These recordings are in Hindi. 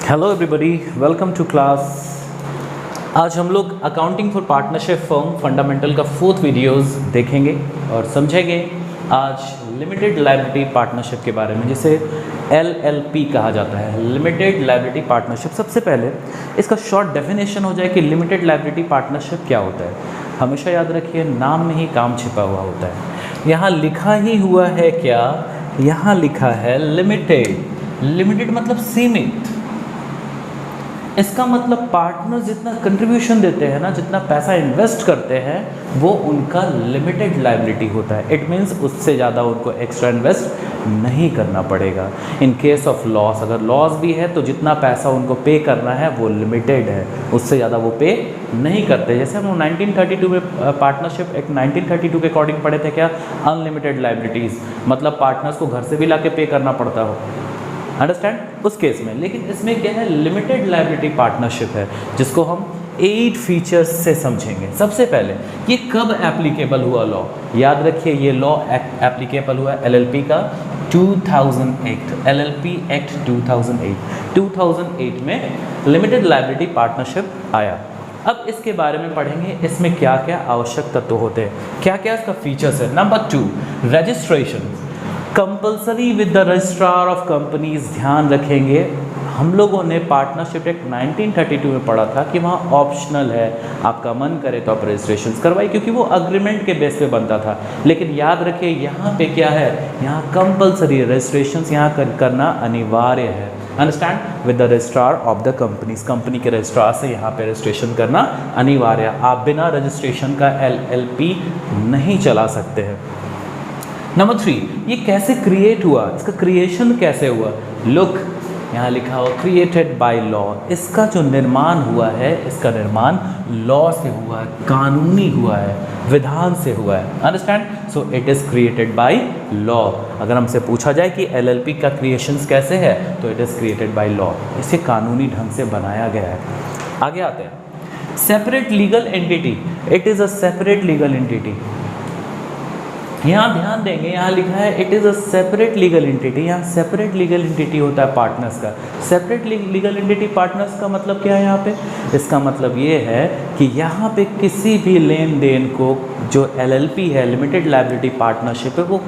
Hello everybody, welcome to class. आज हम लोग accounting for partnership firm fundamental का फोर्थ वीडियोस देखेंगे और समझेंगे। आज लिमिटेड लायबिलिटी पार्टनरशिप के बारे में, जिसे LLP कहा जाता है, लिमिटेड लायबिलिटी पार्टनरशिप। सबसे पहले इसका शॉर्ट डेफिनेशन हो जाए कि लिमिटेड लायबिलिटी पार्टनरशिप क्या होता है। हमेशा याद रखिए, नाम में ही काम छिपा हुआ होता है। यहाँ लिखा ही हुआ है क्या? यहाँ लिखा है लिमिटेड। लिमिटेड मतलब सीमित। इसका मतलब पार्टनर जितना कंट्रीब्यूशन देते हैं ना, जितना पैसा इन्वेस्ट करते हैं, वो उनका लिमिटेड लायबिलिटी होता है। इट मीन्स उससे ज़्यादा उनको एक्स्ट्रा इन्वेस्ट नहीं करना पड़ेगा। इन केस ऑफ लॉस, अगर लॉस भी है तो जितना पैसा उनको पे करना है वो लिमिटेड है, उससे ज़्यादा वो पे नहीं करते। जैसे हम 1932 में पार्टनरशिप एक्ट 1932 के अकॉर्डिंग पढ़े थे क्या? अनलिमिटेड लायबिलिटीज़, मतलब पार्टनर्स को घर से भी ला के पे करना पड़ता हो, अंडरस्टैंड, उस केस में। लेकिन इसमें क्या है? लिमिटेड लायबिलिटी पार्टनरशिप है, जिसको हम 8 फीचर्स से समझेंगे। सबसे पहले ये कब एप्लीकेबल हुआ लॉ? याद रखिए, ये लॉ एप्लीकेबल हुआ LLP का 2008, LLP एक्ट 2008 में लिमिटेड लायबिलिटी पार्टनरशिप आया। अब इसके बारे में पढ़ेंगे, इसमें क्या क्या आवश्यक तत्व होते हैं, क्या क्या इसका फीचर्स है। Number 2, registration compulsory with the registrar of companies. ध्यान रखेंगे, हम लोगों ने पार्टनरशिप एक्ट 1932 में पढ़ा था कि वहाँ ऑप्शनल है, आपका मन करे तो आप रजिस्ट्रेशन करवाइए, क्योंकि वो अग्रीमेंट के बेस पे बनता था। लेकिन याद रखिए, यहाँ पे क्या है? यहाँ कंपल्सरी रजिस्ट्रेशन यहाँ करना अनिवार्य है। Understand? With the registrar of the companies, company के रजिस्ट्रार से यहाँ पे रजिस्ट्रेशन करना अनिवार्य। आप बिना रजिस्ट्रेशन का LLP नहीं चला सकते हैं। नंबर 3, ये कैसे क्रिएट हुआ? इसका क्रिएशन कैसे हुआ? लुक, यहाँ लिखा हुआ क्रिएटेड बाय लॉ। इसका जो निर्माण हुआ है, इसका निर्माण लॉ से हुआ है, कानूनी हुआ है, विधान से हुआ है। Understand? So it is created by law. अगर हमसे पूछा जाए कि LLP का क्रिएशंस कैसे है, तो it is created by law. इसे कानूनी ढंग से बनाया गया है। आगे आते हैं, separate legal entity. It is a separate legal entity. यहाँ ध्यान देंगे, यहाँ लिखा है it is a separate legal entity. यहाँ सेपरेट लीगल एंटिटी होता है पार्टनर्स का। सेपरेट लीगल एंटिटी पार्टनर्स का मतलब क्या है यहाँ पे? इसका मतलब ये है कि यहाँ पे किसी भी लेन देन को जो LLP है, लिमिटेड लायबिलिटी पार्टनरशिप है, वो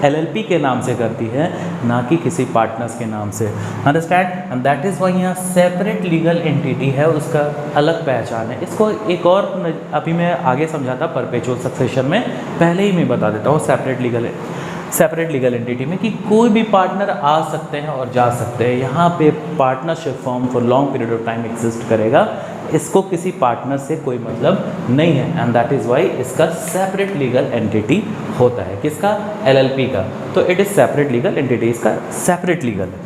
LLP के नाम से करती है, ना कि किसी पार्टनर्स के नाम से। Understand? And that is Y यहाँ सेपरेट लीगल एंटिटी है, उसका अलग पहचान है। इसको एक और अभी मैं आगे समझाता परपेचुअल सक्सेशन में, पहले ही मैं बता देता हूँ सेपरेट लीगल एंटिटी में कि कोई भी पार्टनर आ सकते हैं और जा सकते हैं। यहाँ पे partnership form for long period of time exist करेगा, इसको किसी पार्टनर से कोई मतलब नहीं है। एंड दैट इज़ वाई इसका सेपरेट लीगल एंटिटी होता है। किसका? LLP का। तो it is separate legal entity, इसका सेपरेट लीगल है।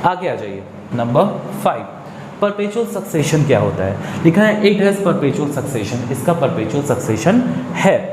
आगे आ जाइए, नंबर 5, परपेचुअल सक्सेशन क्या होता है? लिखा है इट हैज़ परपेचुअल सक्सेशन। इसका परपेचुअल सक्सेशन है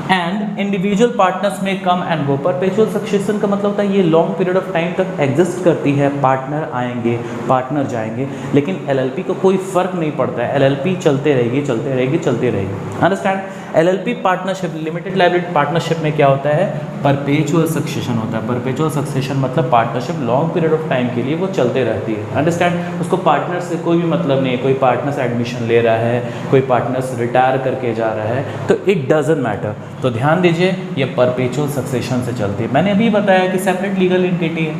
एंड इंडिविजुअल पार्टनर्स में come and go. Perpetual succession का मतलब होता है ये लॉन्ग पीरियड ऑफ टाइम तक एग्जिस्ट करती है। पार्टनर आएंगे, पार्टनर जाएंगे, लेकिन LLP को कोई फर्क नहीं पड़ता है। LLP चलते रहेगी, चलते रहेगी, चलते रहेगी। Understand? LLP partnership, limited liability partnership में क्या होता है? परपेचुअल सक्सेशन होता है। परपेचुअल सक्सेशन मतलब partnership long period of time के लिए वो चलते रहती है। अंडरस्टैंड? उसको पार्टनर से कोई भी मतलब नहीं है। कोई पार्टनर से एडमिशन ले रहा है, कोई पार्टनर से रिटायर करके जा रहा है, तो इट डजेंट मैटर। तो ध्यान दीजिए, ये परपेचुअल सक्सेशन से चलती है। मैंने अभी बताया कि सेपरेट लीगल एंटिटी है।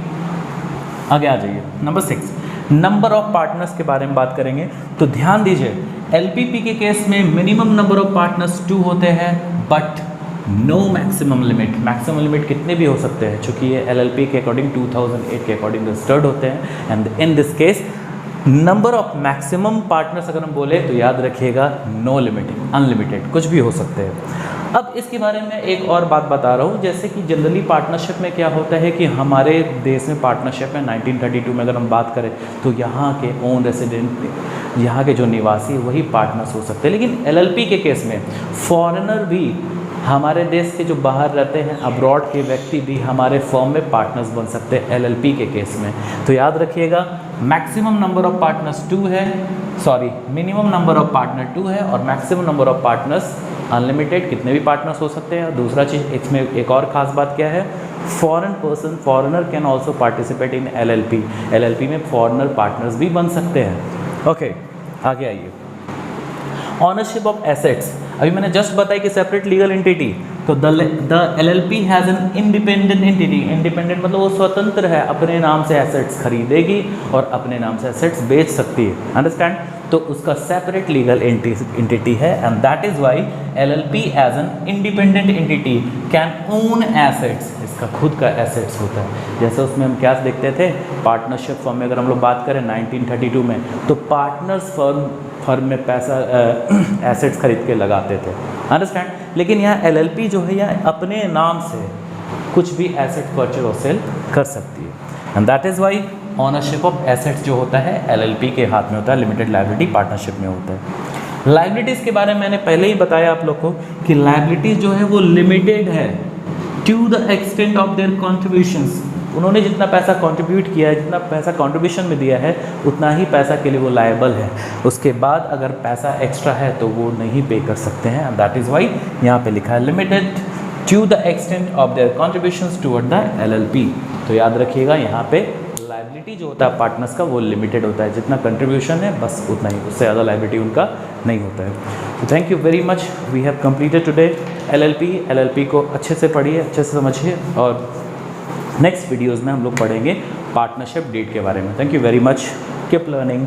आगे आ जाइए, नंबर 6, नंबर ऑफ पार्टनर्स के बारे में बात करेंगे। तो ध्यान दीजिए, LPP के केस में मिनिमम नंबर ऑफ पार्टनर्स 2 होते हैं, but no maximum limit. Maximum limit कितने भी हो सकते हैं, चूँकि ये LLP के अकॉर्डिंग 2008 के अकॉर्डिंग रजिस्टर्ड होते हैं। And in this case number of maximum partners अगर हम बोले तो याद रखिएगा नो लिमिटेड, अनलिमिटेड, कुछ भी हो सकते हैं। अब इसके बारे में एक और बात बता रहा हूँ, जैसे कि जनरली पार्टनरशिप में क्या होता है कि हमारे देश में पार्टनरशिप में 1932 में अगर हम बात करें तो यहाँ के ओन रेसिडेंट, यहाँ के जो निवासी वही पार्टनर्स हो सकते हैं। लेकिन LLP के केस में फॉरेनर भी, हमारे देश के जो बाहर रहते हैं, अब्रॉड के व्यक्ति भी हमारे फर्म में पार्टनर्स बन सकते हैं LLP के केस में। तो याद रखिएगा, मैक्सिमम नंबर ऑफ पार्टनर्स 2 है, मिनिमम नंबर ऑफ पार्टनर 2 है और maximum number of partners unlimited, कितने भी पार्टनर्स हो सकते हैं। और दूसरा चीज़ इसमें एक और ख़ास बात क्या है, foreign person, foreigner can also participate in LLP। LLP में फॉरेनर पार्टनर्स भी बन सकते हैं। ओके, आगे आइए। ऑनरशिप ऑफ एसेट्स, अभी मैंने जस्ट बताया कि सेपरेट लीगल एंटिटी, तो the LLP has an independent entity. Independent मतलब वो स्वतंत्र है, अपने नाम से एसेट्स खरीदेगी और अपने नाम से एसेट्स बेच सकती है, अंडरस्टैंड। तो उसका सेपरेट लीगल एंटिटी है, and that is why LLP as an independent entity can own assets, इसका खुद का एसेट्स होता है। जैसे उसमें हम क्या देखते थे, पार्टनरशिप फर्म में अगर हम लोग बात करें 1932 में, तो पार्टनर्स फर्म में पैसा एसेट्स खरीद के लगाते थे, अंडरस्टैंड। लेकिन यहाँ LLP जो है यह अपने नाम से कुछ भी एसेट परचेज और सेल कर सकती है, and that is Y ownership of assets जो होता है LLP के हाथ में होता है, लिमिटेड लायबिलिटी पार्टनरशिप में होता है। लायबिलिटीज़ के बारे में मैंने पहले ही बताया आप लोग को कि लायबिलिटीज़ जो है वो लिमिटेड है to the extent of their contributions. उन्होंने जितना पैसा कंट्रीब्यूट किया है, जितना पैसा कंट्रीब्यूशन में दिया है, उतना ही पैसा के लिए वो लायबल है। उसके बाद अगर पैसा एक्स्ट्रा है तो वो नहीं पे कर सकते हैं, एंड दैट इज़ वाई यहाँ पे लिखा है limited to the extent of their contributions toward the LLP। तो याद रखिएगा यहाँ पे लायबिलिटी जो होता है पार्टनर्स का वो लिमिटेड होता है, जितना कंट्रीब्यूशन है बस उतना ही, उससे ज़्यादा लायबिलिटी उनका नहीं होता है। तो thank you very much, we have completed today LLP को अच्छे से पढ़िए, अच्छे से समझिए, और नेक्स्ट वीडियोज़ में हम लोग पढ़ेंगे पार्टनरशिप डीड के बारे में। Thank you very much, keep learning.